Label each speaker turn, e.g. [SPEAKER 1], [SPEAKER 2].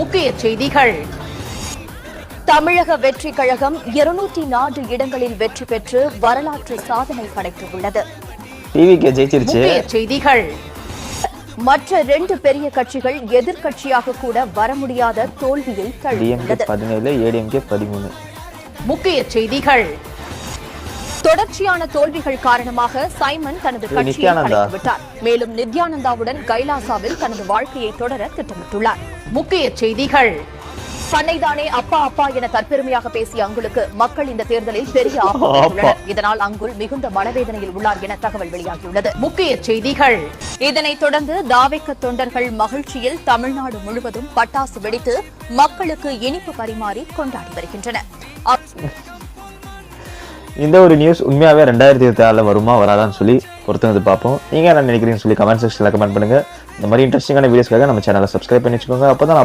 [SPEAKER 1] முக்கிய செய்திகள். தமிழக வெற்றி கழகம் 204 இடங்களில் வெற்றி பெற்று வரலாற்று சாதனை படைத்துள்ளது. முக்கிய செய்திகள். மற்ற 2 பெரிய கட்சிகள் எதிர்க்கட்சியாக கூட வர முடியாத தோல்வியை தழுவியுள்ளது.
[SPEAKER 2] 17
[SPEAKER 1] முக்கிய செய்திகள். தொடர்ச்சியான தோல்விகள் காரணமாக சைமன் தனது கட்சியை கலைத்துவிட்டார். மேலும் நித்யானந்தாவுடன் கைலாசாவில் தனது வாழ்க்கையை தொடர திட்டமிட்டுள்ளார். முக்கிய செய்திகள். பண்ணைதானே அப்பா அப்பா என தற்பெருமையாக பேசிய அங்குலுக்கு மக்கள் இந்த தேர்தலில் பெரிய ஆப்போட்டுள்ளனர். இதனால் அங்குல் மிகுந்த மனவேதனையில் உள்ளார் என தகவல் வெளியாகியுள்ளது. முக்கிய செய்திகள். இதனைத் தொடர்ந்து தாவேக்க தொண்டர்கள் மகிழ்ச்சியில் தமிழ்நாடு முழுவதும் பட்டாசு வெடித்து மக்களுக்கு இனிப்பு பரிமாறி கொண்டாடி வருகின்றனர்.
[SPEAKER 2] இந்த ஒரு நியூஸ் உண்மையாவே 2026 வருமா வராதான்னு சொல்லி பொறுத்து பார்ப்போம். நீங்க என்ன நினைக்கிறீங்கன்னு சொல்லி கமெண்ட் செக்ஷன்ல கமெண்ட் பண்ணுங்க. இந்த மாதிரி இன்ட்ரெஸ்டிங்கான வீடியோஸ்க்காக நம்ம சேனலை சப்ஸ்கிரைப் பண்ணி வச்சுக்கோங்க. அப்பதான்